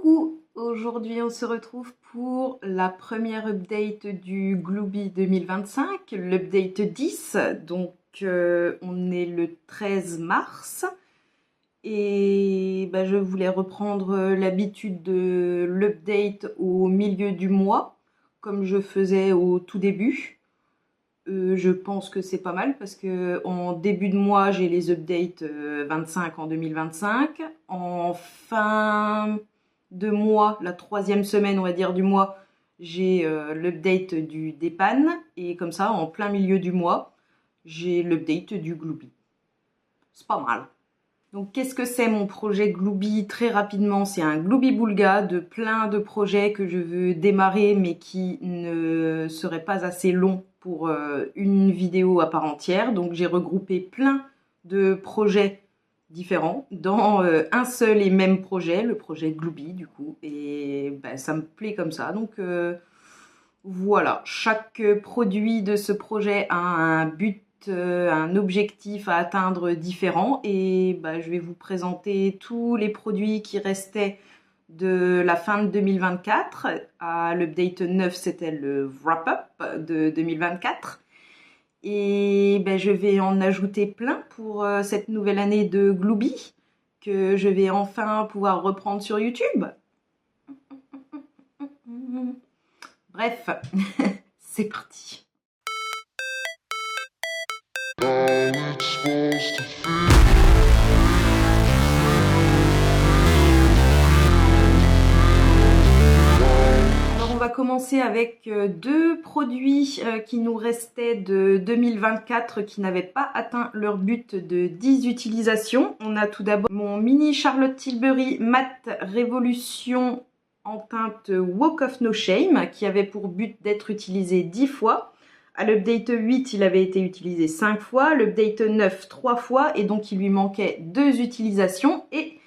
Coucou! Aujourd'hui on se retrouve pour la première update du Glooby 2025, l'update 10. Donc on est le 13 mars et je voulais reprendre l'habitude de l'update au milieu du mois comme je faisais au tout début. Je pense que c'est pas mal parce que en début de mois j'ai les updates 25 en 2025. En fin de mois, la troisième semaine on va dire du mois, j'ai l'update du Dépanne. Et comme ça en plein milieu du mois j'ai l'update du Glooby. C'est pas mal. Donc qu'est-ce que c'est mon projet Glooby? Très rapidement, c'est un Glooby Boulga de plein de projets que je veux démarrer mais qui ne seraient pas assez longs pour une vidéo à part entière. Donc j'ai regroupé plein de projets différents dans un seul et même projet, le projet Glooby du coup. Et ça me plaît comme ça. Donc voilà, chaque produit de ce projet a un but, un objectif à atteindre différent, et je vais vous présenter tous les produits qui restaient de la fin de 2024. À l'update 9, c'était le wrap-up de 2024. Et je vais en ajouter plein pour cette nouvelle année de Glooby, que je vais enfin pouvoir reprendre sur YouTube. Bref, c'est parti. Alors on va commencer avec deux produits qui nous restaient de 2024 qui n'avaient pas atteint leur but de 10 utilisations. On a tout d'abord mon mini Charlotte Tilbury Matte Révolution en teinte Walk of No Shame qui avait pour but d'être utilisé 10 fois. À l'update 8, il avait été utilisé 5 fois, l'update 9, 3 fois, et donc il lui manquait 2 utilisations. Et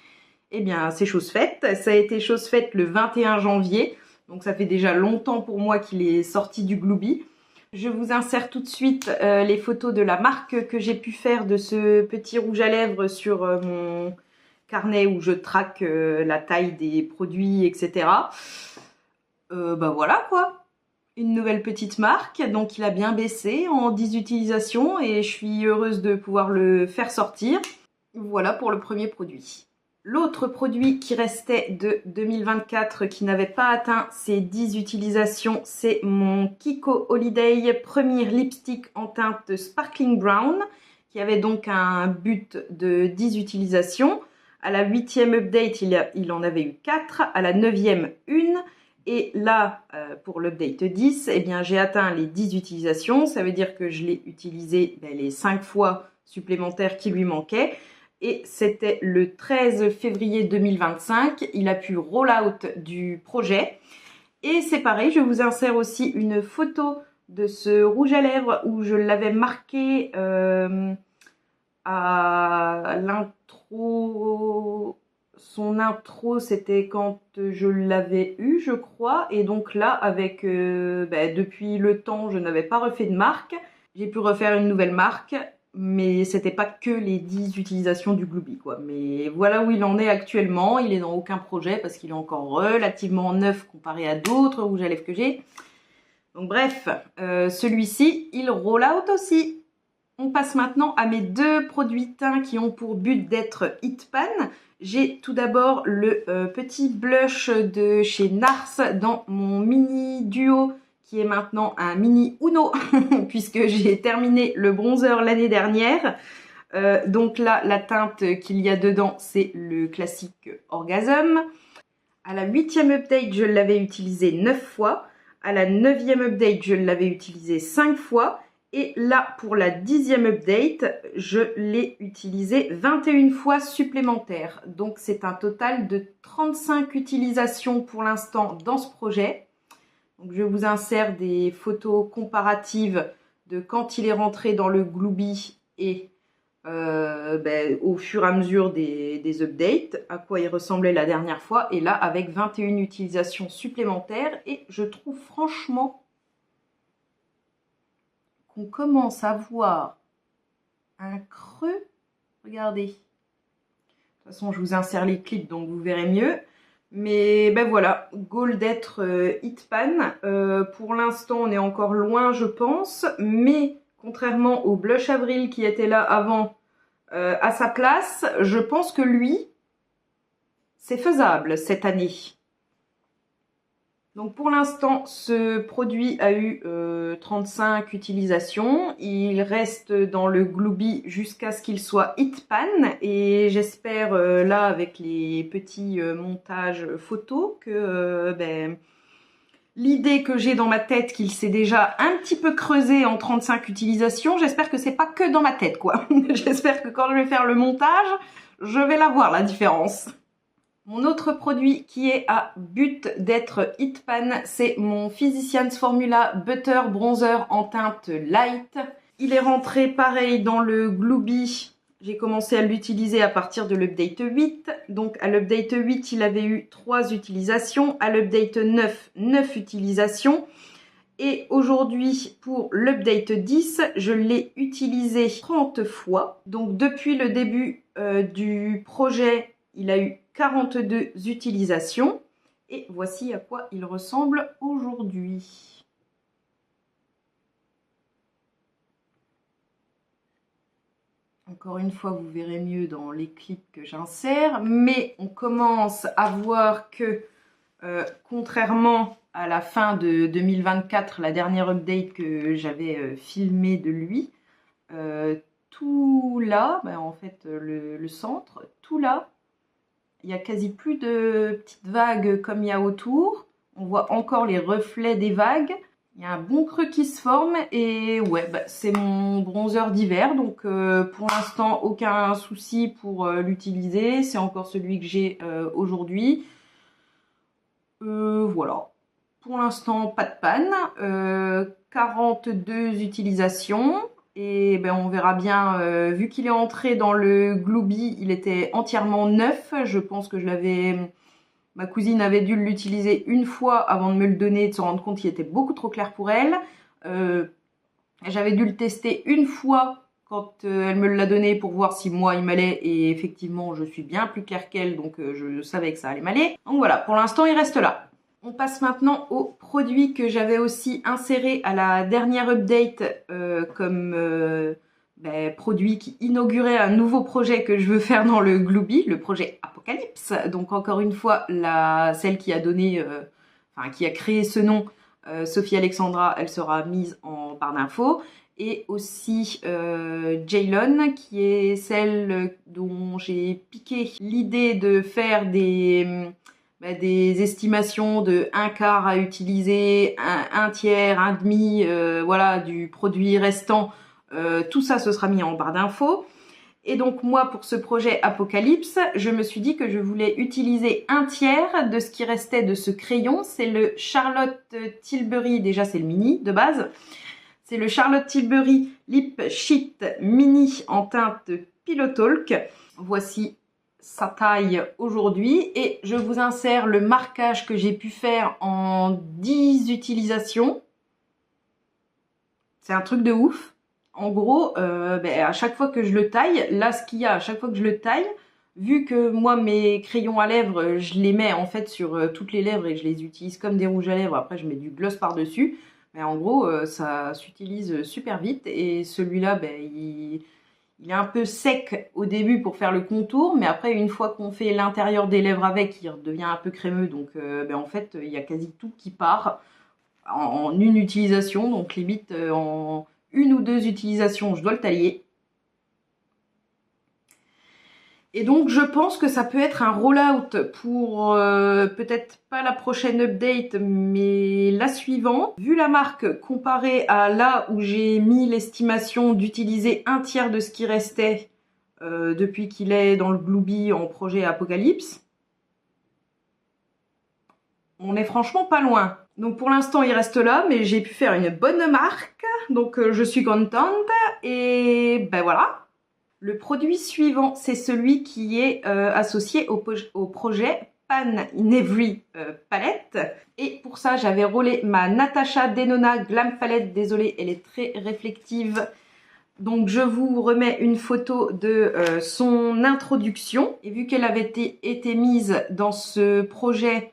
eh bien, c'est chose faite. Ça a été chose faite le 21 janvier, donc ça fait déjà longtemps pour moi qu'il est sorti du Glooby. Je vous insère tout de suite les photos de la marque que j'ai pu faire de ce petit rouge à lèvres sur mon carnet où je traque la taille des produits, etc. Voilà quoi. Une nouvelle petite marque, donc il a bien baissé en 10 utilisations et je suis heureuse de pouvoir le faire sortir. Voilà pour le premier produit. L'autre produit qui restait de 2024 qui n'avait pas atteint ses 10 utilisations, c'est mon Kiko Holiday premier lipstick en teinte Sparkling Brown qui avait donc un but de 10 utilisations. À la 8e update, il en avait eu 4, à la 9e, 1. Et là, pour l'update 10, eh bien, j'ai atteint les 10 utilisations. Ça veut dire que je l'ai utilisé les 5 fois supplémentaires qui lui manquaient. Et c'était le 13 février 2025. Il a pu roll out du projet. Et c'est pareil, je vous insère aussi une photo de ce rouge à lèvres où je l'avais marqué à l'intro. Son intro, c'était quand je l'avais eu, je crois. Et donc là, avec depuis le temps, je n'avais pas refait de marque. J'ai pu refaire une nouvelle marque, mais c'était pas que les 10 utilisations du Glooby, quoi. Mais voilà où il en est actuellement. Il est dans aucun projet parce qu'il est encore relativement neuf comparé à d'autres rouges à lèvres que j'ai. Donc bref, celui-ci, il roll out aussi. On passe maintenant à mes deux produits teints qui ont pour but d'être hit pan. J'ai tout d'abord le petit blush de chez NARS dans mon mini duo qui est maintenant un mini Uno puisque j'ai terminé le bronzer l'année dernière. Donc là, la teinte qu'il y a dedans, c'est le classique Orgasm. À la 8e update, je l'avais utilisé 9 fois. À la 9e update, je l'avais utilisé 5 fois. Et là, pour la 10e update, je l'ai utilisé 21 fois supplémentaires. Donc, c'est un total de 35 utilisations pour l'instant dans ce projet. Donc, je vous insère des photos comparatives de quand il est rentré dans le Glooby et au fur et à mesure des updates, à quoi il ressemblait la dernière fois. Et là, avec 21 utilisations supplémentaires. Et je trouve franchement qu'on commence à voir un creux. Regardez. De toute façon, je vous insère les clips, donc vous verrez mieux. Mais ben voilà, goal d'être hit pan. Pour l'instant, on est encore loin, je pense. Mais contrairement au Blush Avril qui était là avant à sa place, je pense que lui, c'est faisable cette année. Donc pour l'instant, ce produit a eu 35 utilisations. Il reste dans le Glooby jusqu'à ce qu'il soit hit pan. Et j'espère là avec les petits montages photos que l'idée que j'ai dans ma tête qu'il s'est déjà un petit peu creusé en 35 utilisations, j'espère que c'est pas que dans ma tête quoi. J'espère que quand je vais faire le montage, je vais la voir la différence. Mon autre produit qui est à but d'être hit pan, c'est mon Physicians Formula Butter Bronzer en teinte light. Il est rentré pareil dans le Glooby. J'ai commencé à l'utiliser à partir de l'update 8. Donc à l'update 8, il avait eu 3 utilisations. À l'update 9, 9 utilisations. Et aujourd'hui, pour l'update 10, je l'ai utilisé 30 fois. Donc depuis le début du projet, il a eu 42 utilisations. Et voici à quoi il ressemble aujourd'hui. Encore une fois, vous verrez mieux dans les clips que j'insère. Mais on commence à voir que, contrairement à la fin de 2024, la dernière update que j'avais filmée de lui, tout là, en fait le centre, tout là, il n'y a quasi plus de petites vagues comme il y a autour. On voit encore les reflets des vagues. Il y a un bon creux qui se forme et ouais, c'est mon bronzer d'hiver. Donc pour l'instant, aucun souci pour l'utiliser. C'est encore celui que j'ai aujourd'hui. Voilà. Pour l'instant, pas de panne. 42 utilisations. Et on verra bien, vu qu'il est entré dans le Glooby, il était entièrement neuf. Je pense que ma cousine avait dû l'utiliser une fois avant de me le donner et de se rendre compte qu'il était beaucoup trop clair pour elle. J'avais dû le tester une fois quand elle me l'a donné pour voir si moi il m'allait. Et effectivement, je suis bien plus claire qu'elle, donc je savais que ça allait m'aller. Donc voilà, pour l'instant, il reste là. On passe maintenant aux produits que j'avais aussi insérés à la dernière update comme produit qui inaugurait un nouveau projet que je veux faire dans le Glooby, le projet Apocalypse. Donc encore une fois, celle qui a donné, qui a créé ce nom, Sophie Alexandra, elle sera mise en barre d'infos. Et aussi Jaylon, qui est celle dont j'ai piqué l'idée de faire des estimations de 1/4 à utiliser, 1/3, 1/2, voilà, du produit restant. Tout ça, ce sera mis en barre d'infos. Et donc moi, pour ce projet Apocalypse, je me suis dit que je voulais utiliser 1/3 de ce qui restait de ce crayon. C'est le Charlotte Tilbury, déjà c'est le mini de base. C'est le Charlotte Tilbury Lip Sheet Mini en teinte Pillow Talk. Voici sa taille aujourd'hui et je vous insère le marquage que j'ai pu faire en 10 utilisations. C'est un truc de ouf. En gros, à chaque fois que je le taille, là ce qu'il y a à chaque fois que je le taille, vu que moi mes crayons à lèvres, je les mets en fait sur toutes les lèvres et je les utilise comme des rouges à lèvres, après je mets du gloss par-dessus, mais en gros ça s'utilise super vite et celui-là, il est un peu sec au début pour faire le contour, mais après une fois qu'on fait l'intérieur des lèvres avec, il devient un peu crémeux, donc en fait il y a quasi tout qui part en une utilisation, donc limite en 1 ou 2 utilisations je dois le tailler. Et donc je pense que ça peut être un rollout pour peut-être pas la prochaine update mais la suivante. Vu la marque comparée à là où j'ai mis l'estimation d'utiliser 1/3 de ce qui restait depuis qu'il est dans le Glooby en projet Apocalypse, on est franchement pas loin. Donc pour l'instant il reste là mais j'ai pu faire une bonne marque, donc je suis contente et voilà. Le produit suivant, c'est celui qui est associé au projet Pan in Every Palette. Et pour ça, j'avais roulé ma Natasha Denona Glam Palette. Désolée, elle est très réflective. Donc je vous remets une photo de son introduction. Et vu qu'elle avait été mise dans ce projet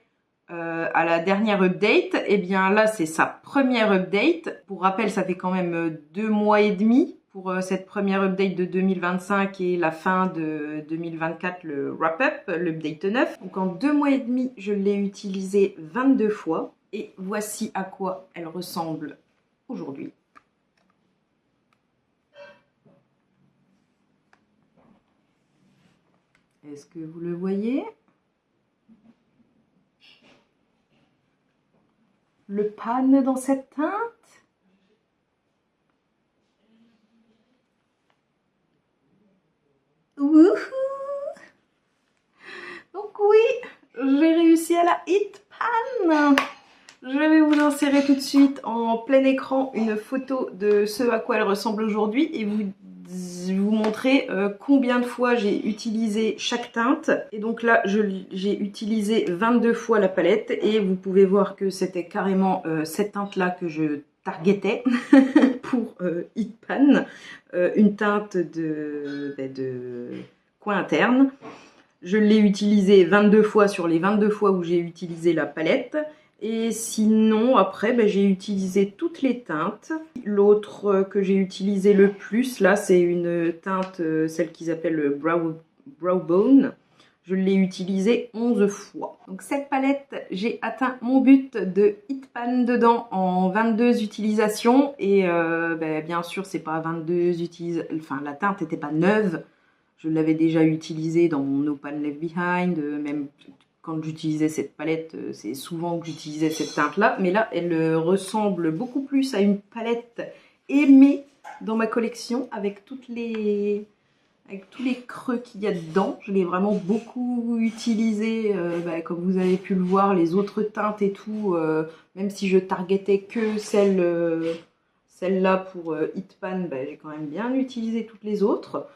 à la dernière update, et bien là c'est sa première update. Pour rappel, ça fait quand même 2 mois et demi pour cette première update de 2025 et la fin de 2024, le wrap-up, l'update 9. Donc en 2 mois et demi, je l'ai utilisée 22 fois. Et voici à quoi elle ressemble aujourd'hui. Est-ce que vous le voyez? Le pan dans cette teinte. Wouhou! Donc oui, j'ai réussi à la hit pan. Je vais vous insérer tout de suite en plein écran une photo de ce à quoi elle ressemble aujourd'hui et vous montrer combien de fois j'ai utilisé chaque teinte. Et donc là, j'ai utilisé 22 fois la palette et vous pouvez voir que c'était carrément cette teinte-là que je targetais pour Hit Pan, une teinte de coin interne. Je l'ai utilisé 22 fois sur les 22 fois où j'ai utilisé la palette. Et sinon, après, j'ai utilisé toutes les teintes. L'autre que j'ai utilisé le plus, là, c'est une teinte, celle qu'ils appellent le Brow Bone. Je l'ai utilisée 11 fois. Donc cette palette, j'ai atteint mon but de Hit Pan dedans en 22 utilisations. Et bien sûr, c'est pas 22 utilisations, enfin la teinte n'était pas neuve. Je l'avais déjà utilisée dans mon No Pan Left Behind, même quand j'utilisais cette palette, c'est souvent que j'utilisais cette teinte-là. Mais là, elle ressemble beaucoup plus à une palette aimée dans ma collection avec tous les creux qu'il y a dedans. Je l'ai vraiment beaucoup utilisée, comme vous avez pu le voir, les autres teintes et tout, même si je targetais que celle-là pour Hit Pan, j'ai quand même bien utilisé toutes les autres.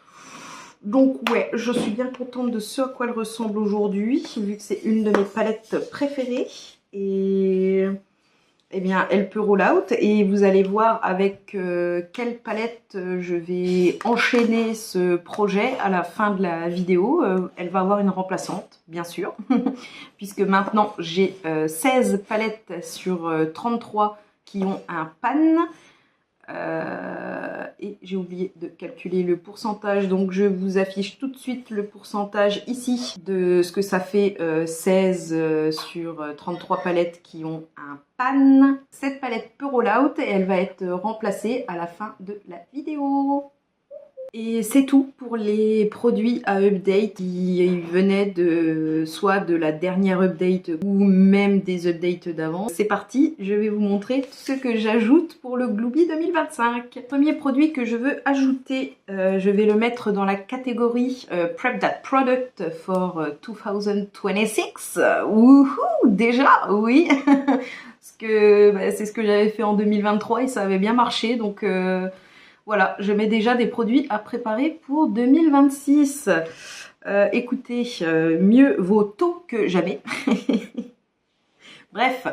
Donc ouais, je suis bien contente de ce à quoi elle ressemble aujourd'hui, vu que c'est une de mes palettes préférées. Et eh bien, elle peut roll out et vous allez voir avec quelle palette je vais enchaîner ce projet à la fin de la vidéo. Elle va avoir une remplaçante, bien sûr, puisque maintenant j'ai 16 palettes sur 33 qui ont un pan. Et j'ai oublié de calculer le pourcentage, donc je vous affiche tout de suite le pourcentage ici de ce que ça fait 16 sur 33 palettes qui ont un pan. Cette palette peut roll out et elle va être remplacée à la fin de la vidéo. Et c'est tout pour les produits à update qui venaient soit de la dernière update ou même des updates d'avant. C'est parti, je vais vous montrer tout ce que j'ajoute pour le Glooby 2025. Premier produit que je veux ajouter, je vais le mettre dans la catégorie Prep That Product for 2026. Wouhou, déjà, oui. Parce que c'est ce que j'avais fait en 2023 et ça avait bien marché, donc voilà, je mets déjà des produits à préparer pour 2026. Écoutez, mieux vaut tôt que jamais. Bref,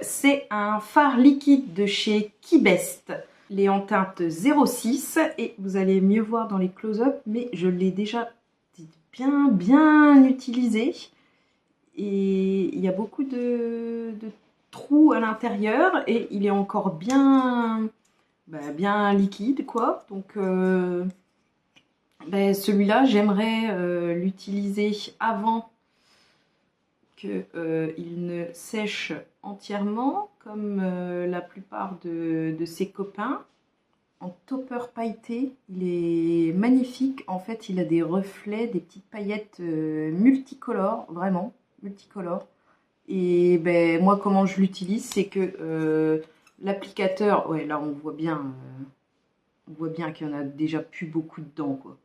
c'est un fard liquide de chez Kibest. Il est en teinte 06 et vous allez mieux voir dans les close-up, mais je l'ai déjà bien utilisé. Et il y a beaucoup de trous à l'intérieur et il est encore bien liquide, quoi. Donc celui-là, j'aimerais l'utiliser avant qu'il ne sèche entièrement, comme la plupart de ses copains. En topper pailleté, il est magnifique. En fait, il a des reflets, des petites paillettes multicolores, vraiment multicolores. Et moi, comment je l'utilise, c'est que l'applicateur, ouais, là on voit bien qu'il y en a déjà plus beaucoup dedans, quoi.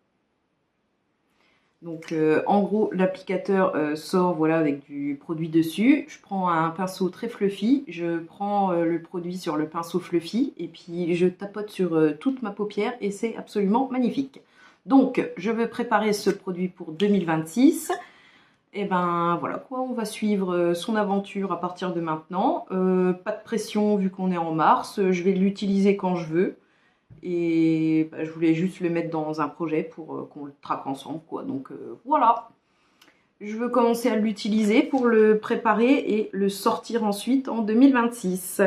Donc en gros, l'applicateur sort, voilà, avec du produit dessus. Je prends un pinceau très fluffy, je prends le produit sur le pinceau fluffy et puis je tapote sur toute ma paupière et c'est absolument magnifique. Donc je veux préparer ce produit pour 2026. Et voilà quoi, on va suivre son aventure à partir de maintenant. Pas de pression vu qu'on est en mars, je vais l'utiliser quand je veux. Et bah, je voulais juste le mettre dans un projet pour qu'on le traque ensemble, quoi. Donc voilà. Je veux commencer à l'utiliser pour le préparer et le sortir ensuite en 2026.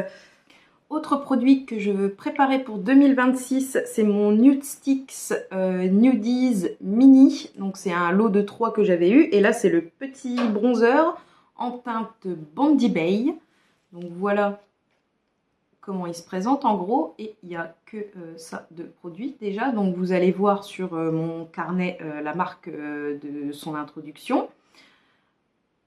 Autre produit que je veux préparer pour 2026, c'est mon Nude Sticks Nudies Mini. Donc c'est un lot de 3 que j'avais eu. Et là c'est le petit bronzer en teinte Bondi Bay. Donc voilà comment il se présente en gros. Et il n'y a que ça de produit déjà. Donc vous allez voir sur mon carnet la marque de son introduction.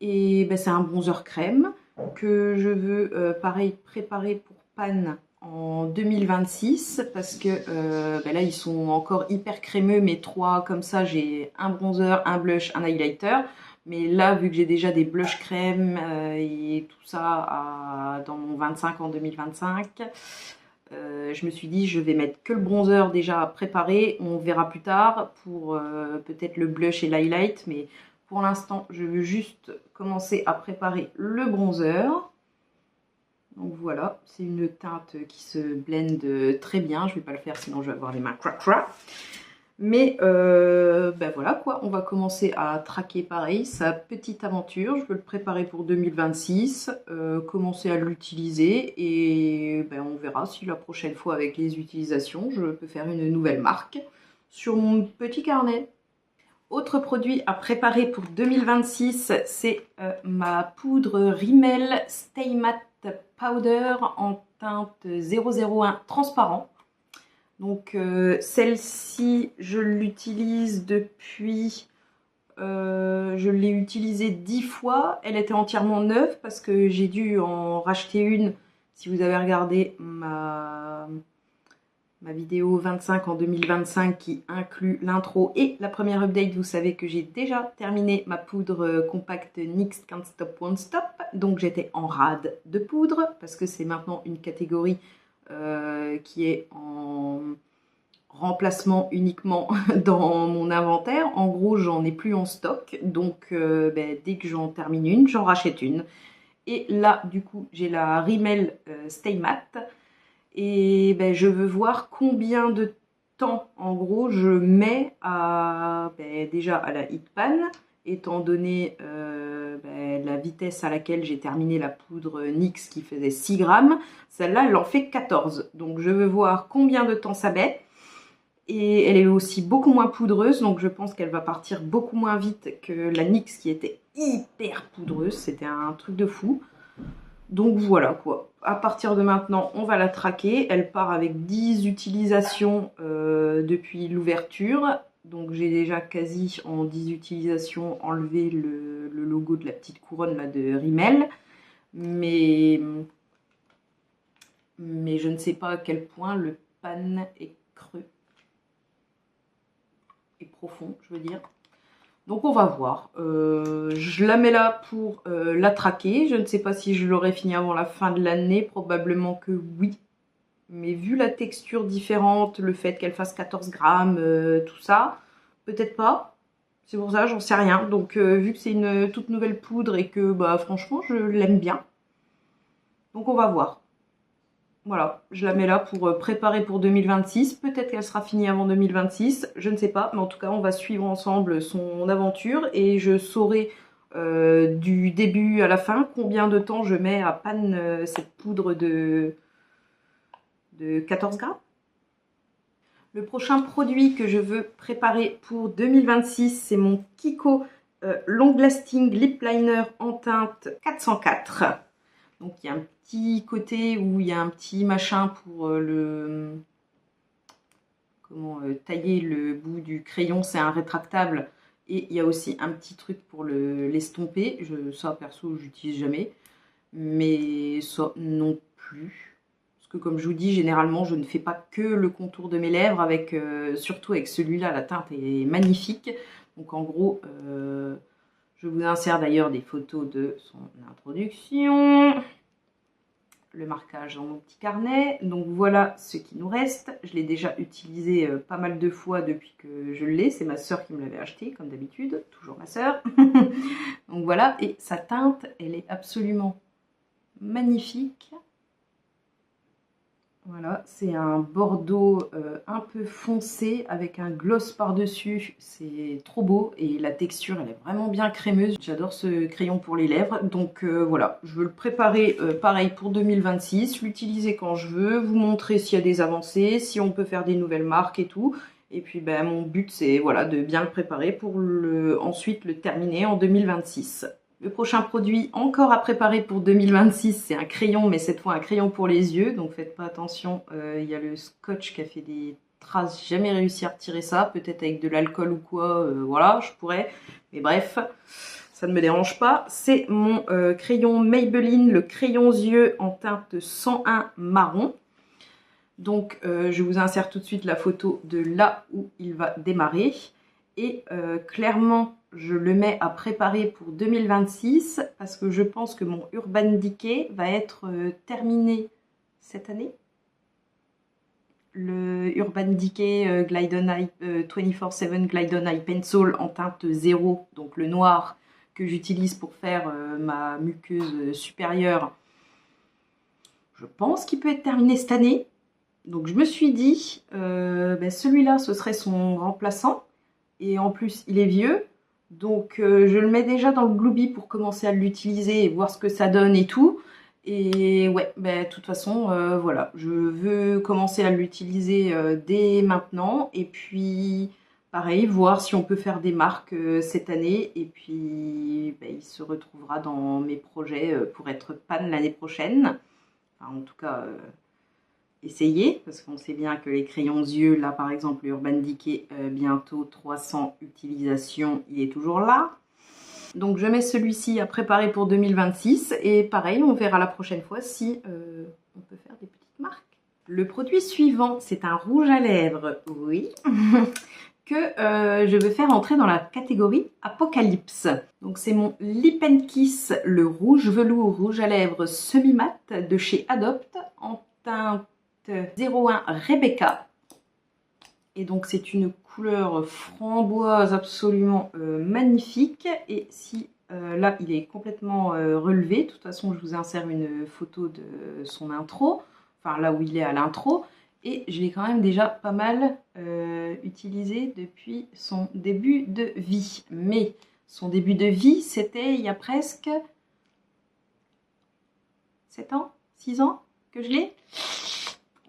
Et ben, c'est un bronzer crème que je veux pareil préparer pour Pan en 2026 parce que ben là ils sont encore hyper crémeux, mes 3 comme ça. J'ai un bronzer, un blush, un highlighter. Mais là, vu que j'ai déjà des blush crème et tout ça dans mon 25 en 2025, je me suis dit je vais mettre que le bronzer déjà préparé. On verra plus tard pour peut-être le blush et l'highlight, mais pour l'instant, je veux juste commencer à préparer le bronzer. Donc voilà, c'est une teinte qui se blende très bien. Je ne vais pas le faire, sinon je vais avoir les mains crac-crac. Mais ben voilà quoi, on va commencer à traquer pareil sa petite aventure. Je veux le préparer pour 2026, commencer à l'utiliser et ben, on verra si la prochaine fois avec les utilisations, je peux faire une nouvelle marque sur mon petit carnet. Autre produit à préparer pour 2026, c'est ma poudre Rimmel Stay Matte Powder en teinte 001 transparent. Donc celle-ci, je l'utilise depuis, je l'ai utilisée 10 fois. Elle était entièrement neuve parce que j'ai dû en racheter une. Si vous avez regardé ma vidéo 25 en 2025 qui inclut l'intro et la première update, vous savez que j'ai déjà terminé ma poudre compacte NYX Can't Stop Won't Stop. Donc j'étais en rade de poudre parce que c'est maintenant une catégorie qui est en remplacement uniquement dans mon inventaire. En gros, j'en ai plus en stock. Donc ben, dès que j'en termine une, j'en rachète une. Et là, du coup, j'ai la Rimmel Stay Matte. Et ben, je veux voir combien de temps, en gros, je mets ben, déjà à la heat pan, étant donné ben, la vitesse à laquelle j'ai terminé la poudre NYX qui faisait 6 grammes. Celle-là, elle en fait 14. Donc, je veux voir combien de temps ça met. Et elle est aussi beaucoup moins poudreuse, donc je pense qu'elle va partir beaucoup moins vite que la NYX qui était hyper poudreuse. C'était un truc de fou. Donc voilà quoi, à partir de maintenant, on va la traquer. Elle part avec 10 utilisations depuis l'ouverture. Donc j'ai déjà quasi en 10 utilisations enlevé le logo de la petite couronne là, de Rimmel. Mais je ne sais pas à quel point le pan est creux et profond, je veux dire. Donc on va voir. Je la mets là pour la traquer. Je ne sais pas si je l'aurai fini avant la fin de l'année. Probablement que oui. Mais vu la texture différente, le fait qu'elle fasse 14 grammes, tout ça, peut-être pas. C'est pour ça, j'en sais rien. Donc vu que c'est une toute nouvelle poudre et que bah, franchement, je l'aime bien. Donc on va voir. Voilà, je la mets là pour préparer pour 2026. Peut-être qu'elle sera finie avant 2026, je ne sais pas. Mais en tout cas, on va suivre ensemble son aventure et je saurai du début à la fin combien de temps je mets à pan cette poudre de 14 grammes. Le prochain produit que je veux préparer pour 2026, c'est mon Kiko Long Lasting Lip Liner en teinte 404. Donc il y a un petit côté où il y a un petit machin pour tailler le bout du crayon, c'est un rétractable. Et il y a aussi un petit truc pour l'estomper. Ça perso, j'utilise jamais. Mais ça non plus. Parce que comme je vous dis, généralement, je ne fais pas que le contour de mes lèvres. Surtout avec celui-là, la teinte est magnifique. Donc en gros, je vous insère d'ailleurs des photos de son introduction. Le marquage dans mon petit carnet. Donc voilà ce qui nous reste. Je l'ai déjà utilisé pas mal de fois depuis que je l'ai. C'est ma soeur qui me l'avait acheté, comme d'habitude. Toujours ma soeur. Donc voilà. Et sa teinte, elle est absolument magnifique. Voilà, c'est un bordeaux un peu foncé avec un gloss par-dessus. C'est trop beau et la texture, elle est vraiment bien crémeuse. J'adore ce crayon pour les lèvres. Donc voilà, je veux le préparer pareil pour 2026, l'utiliser quand je veux, vous montrer s'il y a des avancées, si on peut faire des nouvelles marques et tout. Et puis ben, mon but, c'est voilà, de bien le préparer pour ensuite le terminer en 2026. Le prochain produit encore à préparer pour 2026, c'est un crayon, mais cette fois un crayon pour les yeux. Donc faites pas attention, il y a le scotch qui a fait des traces. J'ai jamais réussi à retirer ça, peut-être avec de l'alcool ou quoi, voilà, je pourrais. Mais bref, ça ne me dérange pas. C'est mon crayon Maybelline, le crayon yeux en teinte 101 marron. Donc je vous insère tout de suite la photo de là où il va démarrer. Et clairement, je le mets à préparer pour 2026 parce que je pense que mon Urban Decay va être terminé cette année. Le Urban Decay Glide On Eye 24/7 Glide On Eye Pencil en teinte 0, donc le noir que j'utilise pour faire ma muqueuse supérieure. Je pense qu'il peut être terminé cette année. Donc je me suis dit, ben celui-là, ce serait son remplaçant. Et en plus, il est vieux. Donc je le mets déjà dans le Glooby pour commencer à l'utiliser et voir ce que ça donne et tout. Et ouais, ben, de toute façon, voilà, je veux commencer à l'utiliser dès maintenant. Et puis, pareil, voir si on peut faire des marques cette année. Et puis, ben, il se retrouvera dans mes projets pour être pan l'année prochaine. Enfin, en tout cas, essayer, parce qu'on sait bien que les crayons yeux, là par exemple, le Urban Decay, bientôt 300 utilisations, il est toujours là. Donc je mets celui-ci à préparer pour 2026 et pareil, on verra la prochaine fois si on peut faire des petites marques. Le produit suivant, c'est un rouge à lèvres, oui, que je veux faire entrer dans la catégorie Apocalypse. Donc c'est mon Lip & Kiss, le rouge velours rouge à lèvres semi-mat de chez Adopt en teinte 01 Rebecca. Et donc c'est une couleur framboise absolument magnifique. Et si là il est complètement relevé, de toute façon je vous insère une photo de son intro, enfin là où il est à l'intro. Et je l'ai quand même déjà pas mal utilisé depuis son début de vie. Mais son début de vie, c'était il y a presque 7 ans, 6 ans que je l'ai.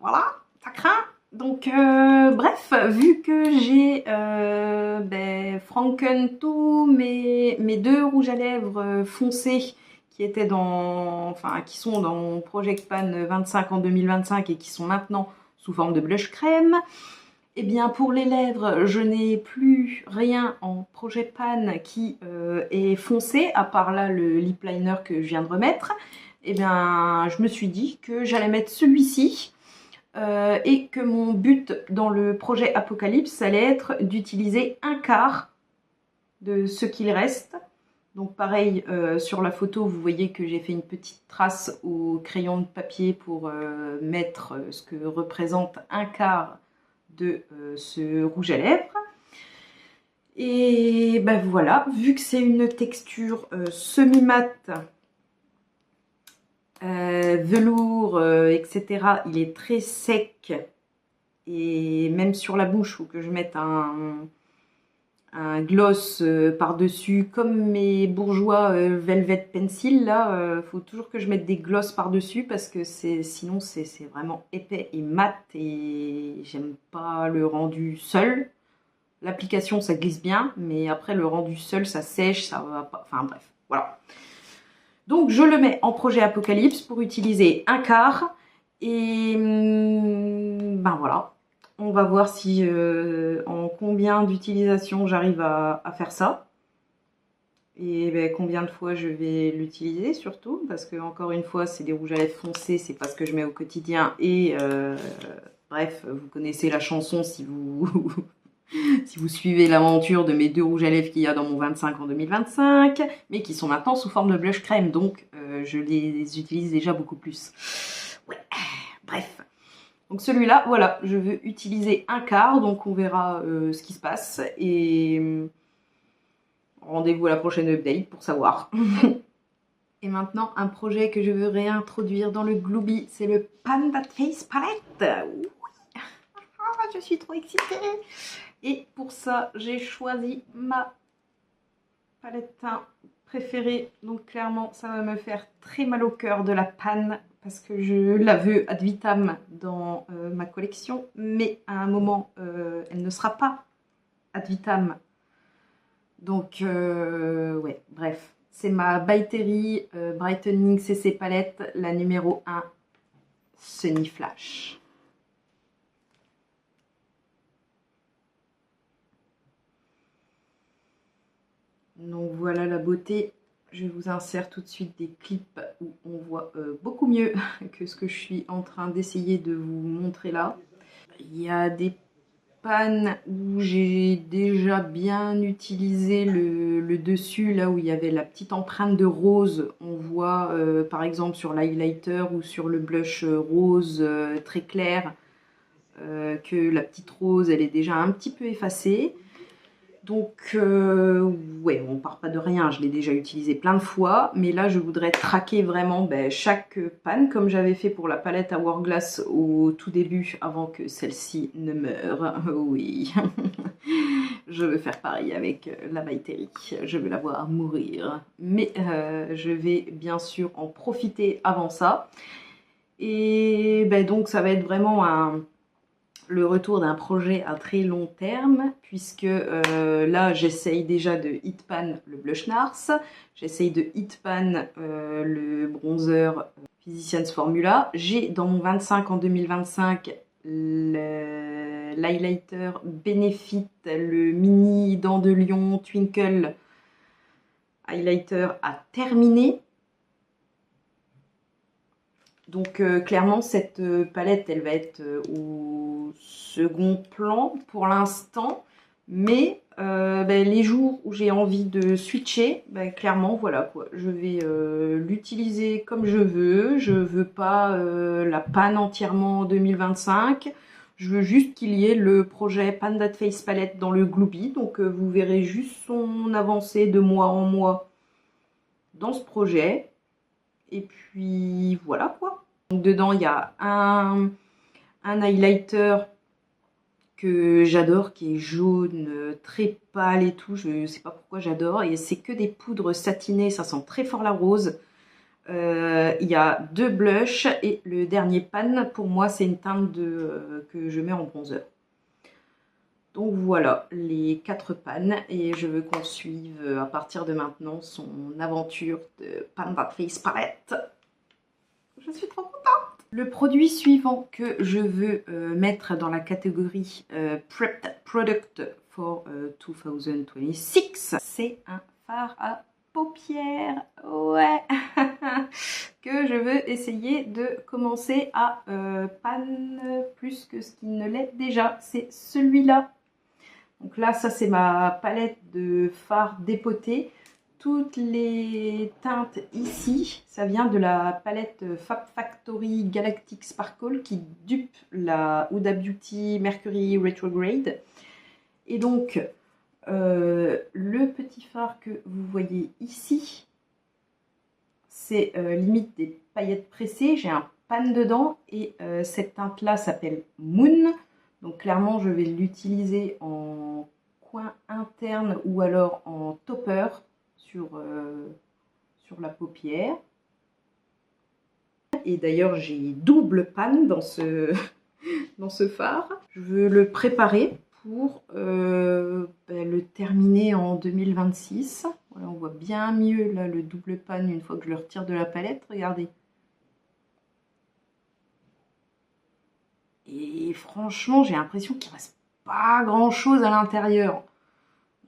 Voilà, ça craint. Donc, bref, vu que j'ai ben, Franken tous mes deux rouges à lèvres foncés qui étaient enfin, qui sont dans mon Project Pan 25 en 2025 et qui sont maintenant sous forme de blush crème, et bien pour les lèvres, je n'ai plus rien en Project Pan qui est foncé, à part là le lip liner que je viens de remettre. Et bien, je me suis dit que j'allais mettre celui-ci. Et que mon but dans le projet Apocalypse, ça allait être d'utiliser un quart de ce qu'il reste. Donc pareil, sur la photo, vous voyez que j'ai fait une petite trace au crayon de papier pour mettre ce que représente un quart de ce rouge à lèvres. Et ben voilà, vu que c'est une texture semi-mat, velours, etc. Il est très sec et même sur la bouche, il faut que je mette un gloss par-dessus, comme mes bourgeois Velvet Pencil. Là, faut toujours que je mette des gloss par-dessus parce que sinon c'est vraiment épais et mat et j'aime pas le rendu seul. L'application ça glisse bien, mais après le rendu seul ça sèche, ça va pas. Enfin bref, voilà. Donc je le mets en projet Apocalypse pour utiliser un quart. Et ben voilà, on va voir si en combien d'utilisations j'arrive à faire ça. Et ben, combien de fois je vais l'utiliser surtout. Parce que encore une fois, c'est des rouges à lèvres foncés, c'est pas ce que je mets au quotidien. Et bref, vous connaissez la chanson si vous... si vous suivez l'aventure de mes deux rouges à lèvres qu'il y a dans mon 25 en 2025, mais qui sont maintenant sous forme de blush crème, donc je les utilise déjà beaucoup plus. Ouais, bref. Donc celui-là, voilà, je veux utiliser un quart, donc on verra ce qui se passe, et rendez-vous à la prochaine update pour savoir. Et maintenant, un projet que je veux réintroduire dans le Glooby, c'est le Panda Face Palette. Oui. Ah, je suis trop excitée. Et pour ça, j'ai choisi ma palette teint préférée. Donc clairement, ça va me faire très mal au cœur de la panne parce que je la veux ad vitam dans ma collection. Mais à un moment, elle ne sera pas ad vitam. Donc, ouais, bref. C'est ma By Terry Brightening CC Palette, la numéro 1, Sunny Flash. Donc voilà la beauté. Je vous insère tout de suite des clips où on voit beaucoup mieux que ce que je suis en train d'essayer de vous montrer là. Il y a des panne où j'ai déjà bien utilisé le dessus, là où il y avait la petite empreinte de rose. On voit par exemple sur l'highlighter ou sur le blush rose très clair que la petite rose elle est déjà un petit peu effacée. Donc ouais, on part pas de rien, je l'ai déjà utilisé plein de fois, mais là je voudrais traquer vraiment chaque panne comme j'avais fait pour la palette Hourglass au tout début avant que celle-ci ne meure. Oui, je veux faire pareil avec la By Terry, je veux la voir mourir, mais je vais bien sûr en profiter avant ça. Et donc ça va être vraiment le retour d'un projet à très long terme, puisque là j'essaye déjà de hit pan le blush NARS, j'essaye de hit pan le bronzer Physicians Formula. J'ai dans mon 25 en 2025 l'highlighter Benefit, le mini dent de lion Twinkle highlighter à terminer. Donc clairement cette palette elle va être au second plan pour l'instant, mais les jours où j'ai envie de switcher, clairement voilà quoi, je vais l'utiliser comme je veux pas la panne entièrement en 2025, je veux juste qu'il y ait le projet Panda Face Palette dans le Glooby, donc vous verrez juste son avancée de mois en mois dans ce projet. Et puis voilà quoi. Donc dedans il y a un highlighter que j'adore qui est jaune, très pâle et tout. Je sais pas pourquoi j'adore. Et c'est que des poudres satinées, ça sent très fort la rose. Il y a 2 blushs et le dernier pan pour moi c'est une teinte que je mets en bronzer. Donc voilà les 4 pannes et je veux qu'on suive à partir de maintenant son aventure de Panda Face Palette. Je suis trop contente. Le produit suivant que je veux mettre dans la catégorie Prepped Product for 2026, c'est un fard à paupières. Ouais. Que je veux essayer de commencer à pan plus que ce qu'il ne l'est déjà. C'est celui-là. Donc là, ça c'est ma palette de fard dépoté. Toutes les teintes ici, ça vient de la palette Fab Factory Galactic Sparkle qui dupe la Huda Beauty Mercury Retrograde. Et donc, le petit fard que vous voyez ici, c'est limite des paillettes pressées. J'ai un pan dedans et cette teinte-là s'appelle Moon. Donc clairement, je vais l'utiliser en coin interne ou alors en topper sur la paupière. Et d'ailleurs, j'ai double pan dans ce, dans ce fard. Je veux le préparer pour le terminer en 2026. Voilà, on voit bien mieux là le double pan une fois que je le retire de la palette. Regardez. Et franchement, j'ai l'impression qu'il ne reste pas grand chose à l'intérieur.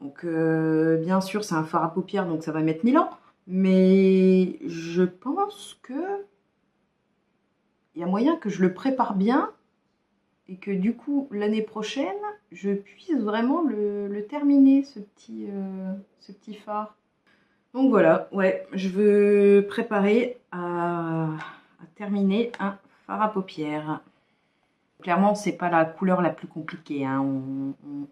Donc bien sûr, c'est un fard à paupières, donc ça va mettre 1000 ans. Mais je pense que il y a moyen que je le prépare bien et que du coup, l'année prochaine, je puisse vraiment le terminer, ce petit fard. Donc voilà, ouais, je veux préparer à terminer un fard à paupières. Clairement, c'est pas la couleur la plus compliquée, hein,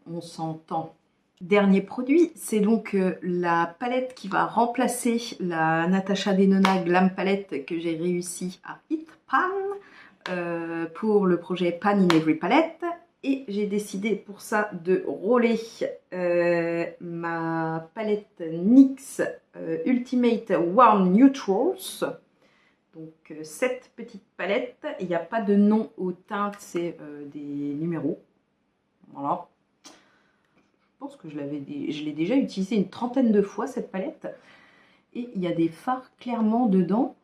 on s'entend. Dernier produit, c'est donc la palette qui va remplacer la Natasha Denona Glam Palette que j'ai réussi à hit pan pour le projet Pan in Every Palette. Et j'ai décidé pour ça de roller ma palette NYX Ultimate Warm Neutrals. Donc cette petite palette, il n'y a pas de nom aux teintes, c'est des numéros. Voilà. Je pense que je l'ai déjà utilisé une trentaine de fois cette palette. Et il y a des fards clairement dedans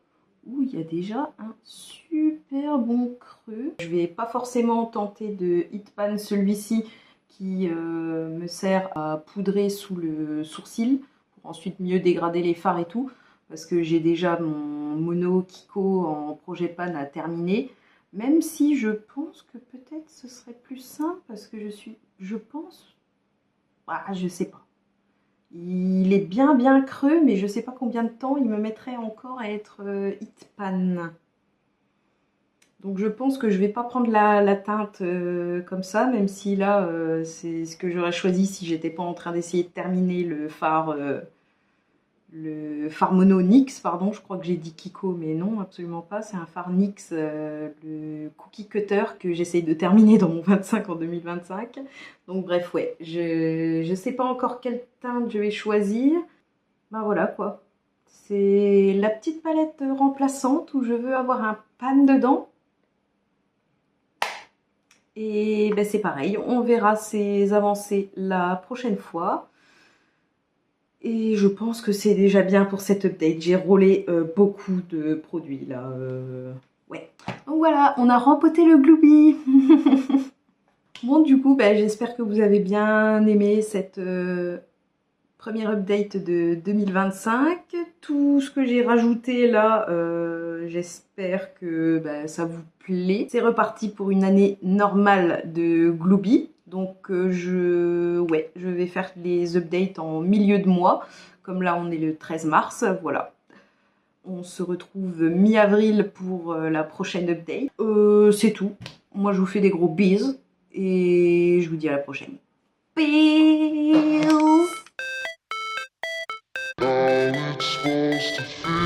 où il y a déjà un super bon creux. Je vais pas forcément tenter de hit pan celui-ci qui me sert à poudrer sous le sourcil pour ensuite mieux dégrader les fards et tout, parce que j'ai déjà mon mono Kiko en projet pan à terminer. Même si je pense que peut-être ce serait plus simple parce que je pense, je sais pas. Il est bien creux, mais je sais pas combien de temps il me mettrait encore à être hit pan. Donc je pense que je vais pas prendre la teinte comme ça, même si là c'est ce que j'aurais choisi si j'étais pas en train d'essayer de terminer le phare mono NYX, pardon, je crois que j'ai dit Kiko, mais non, absolument pas, c'est un phare NYX, le Cookie Cutter que j'essaye de terminer dans mon 25 en 2025. Donc bref, ouais, je sais pas encore quelle teinte je vais choisir. Ben voilà quoi, c'est la petite palette remplaçante où je veux avoir un pan dedans. Et ben c'est pareil, on verra ses avancées la prochaine fois. Et je pense que c'est déjà bien pour cette update. J'ai roulé beaucoup de produits là. Ouais. Donc voilà, on a rempoté le Glooby. Bon, du coup, bah, j'espère que vous avez bien aimé cette première update de 2025. Tout ce que j'ai rajouté là, j'espère que bah, ça vous plaît. C'est reparti pour une année normale de Glooby. Donc je vais faire les updates en milieu de mois. Comme là, on est le 13 mars, voilà. On se retrouve mi-avril pour la prochaine update. C'est tout. Moi, je vous fais des gros bises. Et je vous dis à la prochaine. Peace. How it's supposed to feel.